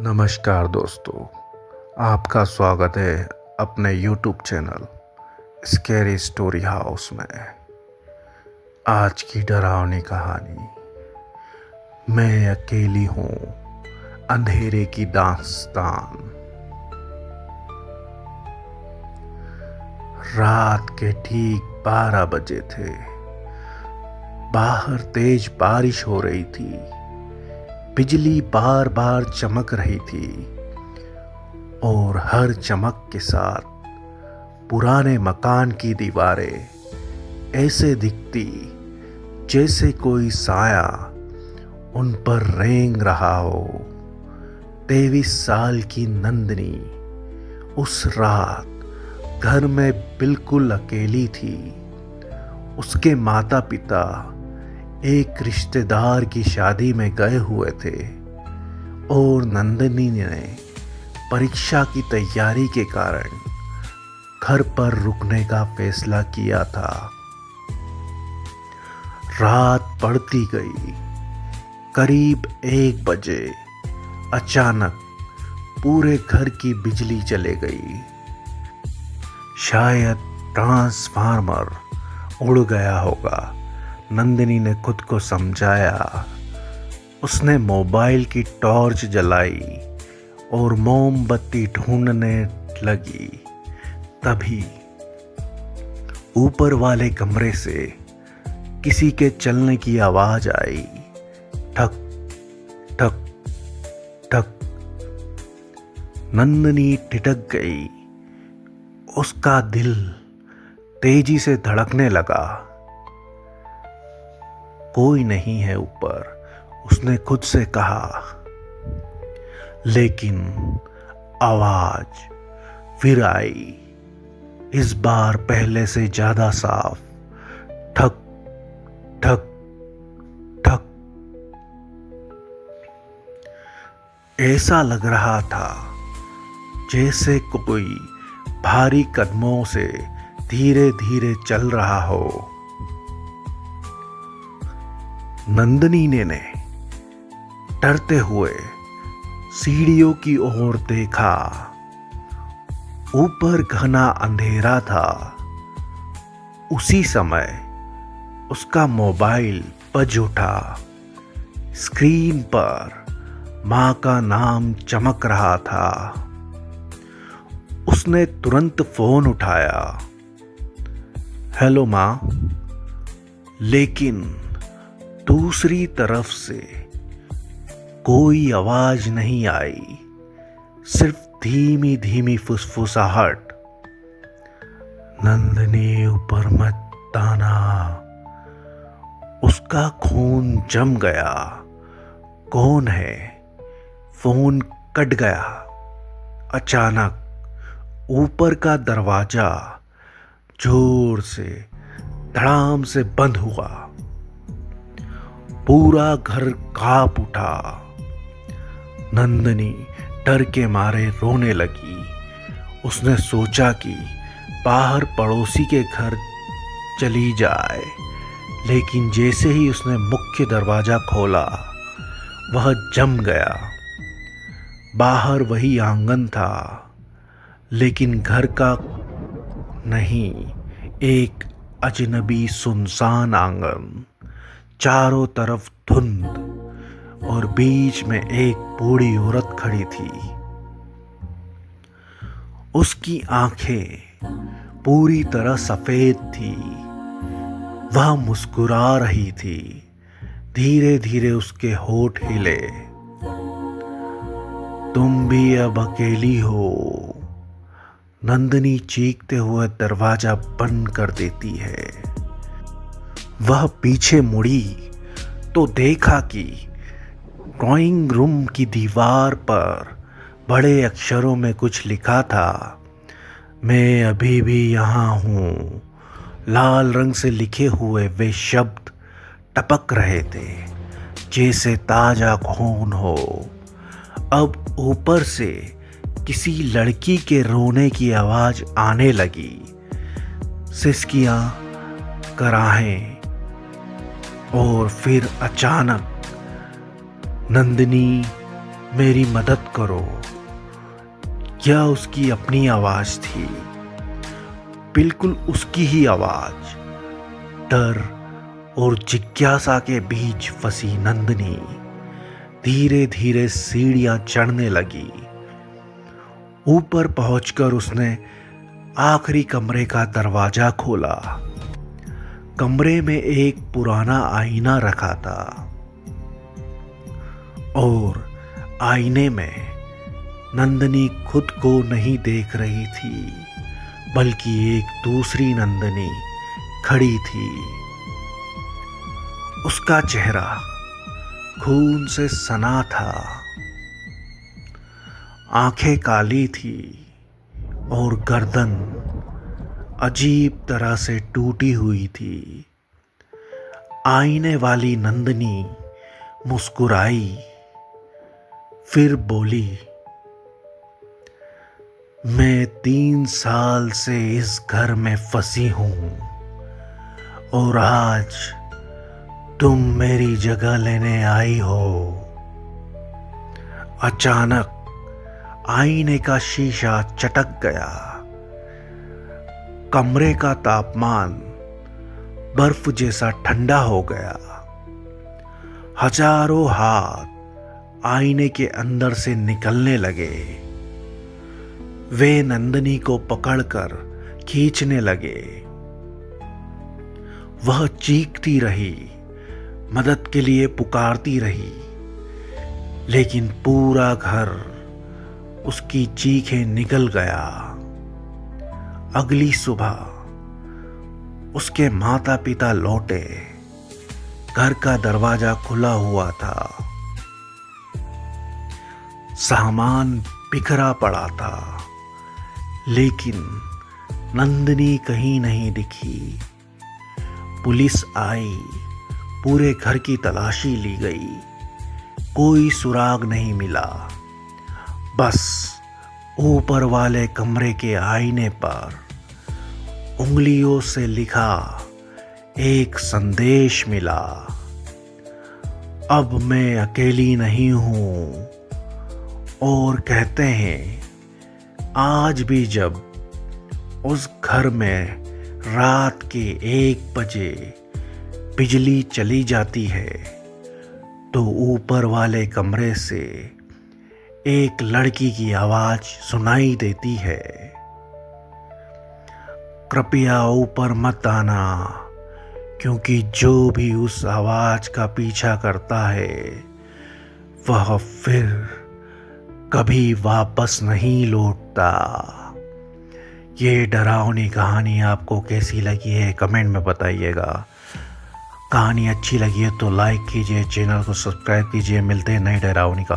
नमस्कार दोस्तों, आपका स्वागत है अपने YouTube channel scary story house में। आज की डरावनी कहानी, मैं अकेली हूँ, अंधेरे की दास्तान। रात के ठीक 12 बजे थे। बाहर तेज बारिश हो रही थी। बिजली बार बार चमक रही थी और हर चमक के साथ पुराने मकान की दीवारें ऐसे दिखती जैसे कोई साया उन पर रेंग रहा हो। 23 साल की नंदनी उस रात घर में बिल्कुल अकेली थी। उसके माता पिता एक रिश्तेदार की शादी में गए हुए थे और नंदनी ने परीक्षा की तैयारी के कारण घर पर रुकने का फैसला किया था। रात बढ़ती गई। करीब 1 बजे अचानक पूरे घर की बिजली चले गई। शायद ट्रांसफार्मर उड़ गया होगा, नंदिनी ने खुद को समझाया। उसने मोबाइल की टॉर्च जलाई और मोमबत्ती ढूंढने लगी। तभी ऊपर वाले कमरे से किसी के चलने की आवाज आई। ठक ठक ठक। नंदिनी ठिठक गई। उसका दिल तेजी से धड़कने लगा। कोई नहीं है ऊपर, उसने खुद से कहा। लेकिन आवाज फिर आई, इस बार पहले से ज्यादा साफ। ठक ठक ठक। ऐसा लग रहा था जैसे कोई भारी कदमों से धीरे धीरे चल रहा हो। नंदिनी ने डरते हुए सीढ़ियों की ओर देखा। ऊपर घना अंधेरा था। उसी समय उसका मोबाइल बज उठा। स्क्रीन पर मां का नाम चमक रहा था। उसने तुरंत फोन उठाया। हेलो मां। लेकिन दूसरी तरफ से कोई आवाज नहीं आई, सिर्फ धीमी धीमी फुसफुसाहट। नंदिनी ऊपर मत आना। उसका खून जम गया। कौन है? फोन कट गया। अचानक ऊपर का दरवाजा जोर से धड़ाम से बंद हुआ। पूरा घर कांप उठा। नंदिनी डर के मारे रोने लगी। उसने सोचा कि बाहर पड़ोसी के घर चली जाए, लेकिन जैसे ही उसने मुख्य दरवाजा खोला, वह जम गया। बाहर वही आंगन था, लेकिन घर का नहीं, एक अजनबी सुनसान आंगन। चारों तरफ धुंध और बीच में एक बूढ़ी औरत खड़ी थी। उसकी आंखें पूरी तरह सफेद थी। वह मुस्कुरा रही थी। धीरे धीरे उसके होठ हिले। तुम भी अब अकेली हो। नंदिनी चीखते हुए दरवाजा बंद कर देती है। वह पीछे मुड़ी तो देखा कि ड्राइंग रूम की दीवार पर बड़े अक्षरों में कुछ लिखा था। मैं अभी भी यहाँ हूँ। लाल रंग से लिखे हुए वे शब्द टपक रहे थे जैसे ताजा खून हो। अब ऊपर से किसी लड़की के रोने की आवाज आने लगी। सिसकियां, कराहें, और फिर अचानक नंदिनी मेरी मदद करो। यह उसकी अपनी आवाज थी, बिल्कुल उसकी ही आवाज। डर और जिज्ञासा के बीच फंसी नंदिनी धीरे धीरे सीढ़ियां चढ़ने लगी। ऊपर पहुंचकर उसने आखिरी कमरे का दरवाजा खोला। कमरे में एक पुराना आईना रखा था और आईने में नंदिनी खुद को नहीं देख रही थी, बल्कि एक दूसरी नंदिनी खड़ी थी। उसका चेहरा खून से सना था, आंखें काली थी और गर्दन अजीब तरह से टूटी हुई थी। आईने वाली नंदिनी मुस्कुराई, फिर बोली, मैं 3 साल से इस घर में फंसी हूं और आज तुम मेरी जगह लेने आई हो। अचानक आईने का शीशा चटक गया। कमरे का तापमान बर्फ जैसा ठंडा हो गया। हजारों हाथ आईने के अंदर से निकलने लगे। वे नंदिनी को पकड़कर खींचने लगे। वह चीखती रही, मदद के लिए पुकारती रही, लेकिन पूरा घर उसकी चीखें निगल गया। अगली सुबह उसके माता पिता लौटे। घर का दरवाजा खुला हुआ था। सामान बिखरा पड़ा था, लेकिन नंदिनी कहीं नहीं दिखी। पुलिस आई, पूरे घर की तलाशी ली गई, कोई सुराग नहीं मिला। बस ऊपर वाले कमरे के आईने पर उंगलियों से लिखा एक संदेश मिला, अब मैं अकेली नहीं हूं। और कहते हैं, आज भी जब उस घर में रात के 1 बजे बिजली चली जाती है, तो ऊपर वाले कमरे से एक लड़की की आवाज सुनाई देती है, कृपया ऊपर मत आना, क्योंकि जो भी उस आवाज का पीछा करता है वह फिर कभी वापस नहीं लौटता। ये डरावनी कहानी आपको कैसी लगी है कमेंट में बताइएगा। कहानी अच्छी लगी है तो लाइक कीजिए, चैनल को सब्सक्राइब कीजिए। मिलते हैं नई डरावनी का